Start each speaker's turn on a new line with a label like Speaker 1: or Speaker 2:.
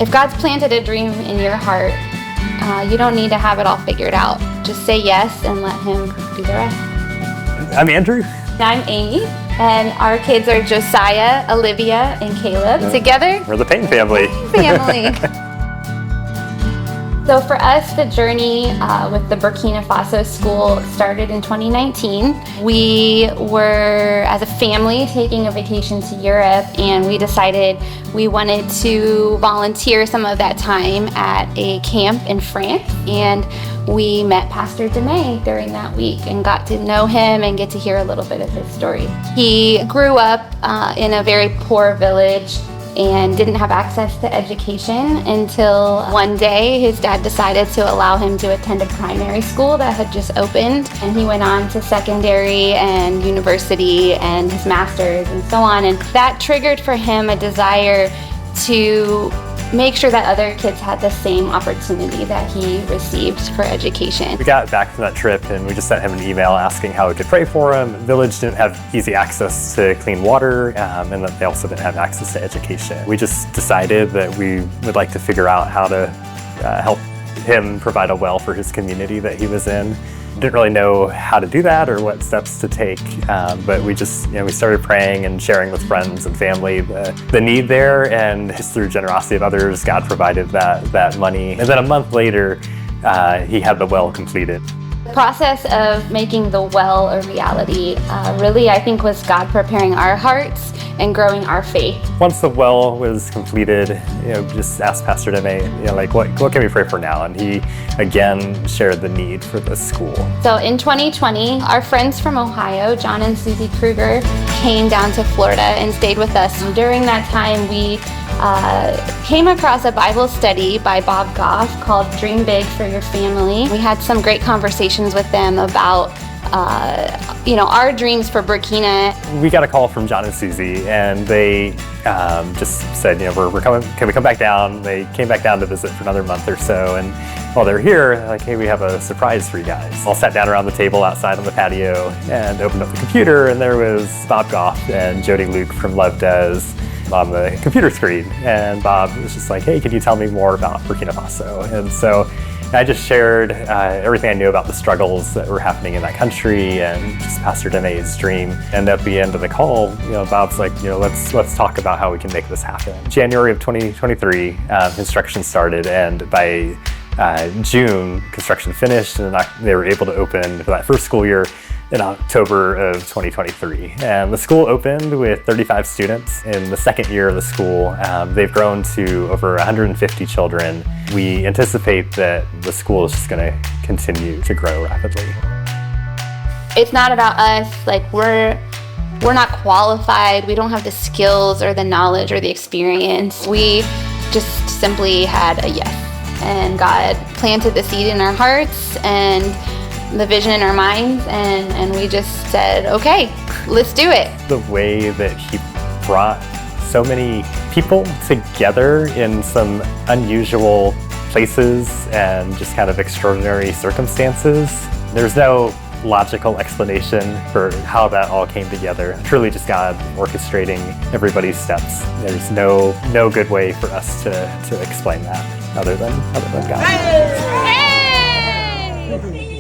Speaker 1: If God's planted a dream in your heart, you don't need to have it all figured out. Just say yes and let Him do the rest.
Speaker 2: I'm Andrew.
Speaker 1: I'm Amy, and our kids are Josiah, Olivia, and Caleb. Together,
Speaker 2: We're the Payne family.
Speaker 1: So for us, the journey with the Burkina Faso school started in 2019. We were, as a family, taking a vacation to Europe, and we decided we wanted to volunteer some of that time at a camp in France. And we met Pastor Deme during that week and got to know him and get to hear a little bit of his story. He grew up in a very poor village and didn't have access to education until one day his dad decided to allow him to attend a primary school that had just opened, and he went on to secondary and university and his master's and so on, and that triggered for him a desire to make sure that other kids had the same opportunity that he received for education.
Speaker 2: We got back from that trip and we just sent him an email asking how we could pray for him. The village didn't have easy access to clean water, and that they also didn't have access to education. We just decided that we would like to figure out how to help him provide a well for his community that he was in. Didn't really know how to do that or what steps to take, but we just, we started praying and sharing with friends and family the need there, and just through generosity of others, God provided that money. And then a month later, he had the well completed.
Speaker 1: The process of making the well a reality really, I think, was God preparing our hearts and growing our faith.
Speaker 2: Once the well was completed, just asked Pastor Deme, what can we pray for now? And he again shared the need for the school.
Speaker 1: So in 2020, our friends from Ohio, John and Susie Kruger, came down to Florida and stayed with us. During that time, we came across a Bible study by Bob Goff called Dream Big for Your Family. We had some great conversations with them about our dreams for Burkina.
Speaker 2: We got a call from John and Susie, and they just said, we're coming, can we come back down? They came back down to visit for another month or so, and while they're here, they're like, hey, we have a surprise for you guys. All sat down around the table outside on the patio and opened up the computer, and there was Bob Goff and Jody Luke from Love Does on the computer screen. And Bob was just like, hey, can you tell me more about Burkina Faso? And so I just shared everything I knew about the struggles that were happening in that country and just Pastor Deme's dream. And at the end of the call, Bob's like, let's talk about how we can make this happen. January of 2023, construction started, and by June, construction finished, and they were able to open for that first school year in October of 2023. And the school opened with 35 students. In the second year of the school, they've grown to over 150 children. We anticipate that the school is just going to continue to grow rapidly.
Speaker 1: It's not about us, we're not qualified, we don't have the skills or the knowledge or the experience. We just simply had a yes. And God planted the seed in our hearts and the vision in our minds, and we just said, okay, let's do it.
Speaker 2: The way that he brought so many people together in some unusual places and just kind of extraordinary circumstances. There's no logical explanation for how that all came together. Truly just God orchestrating everybody's steps. There's no good way for us to explain that other than God. Hey!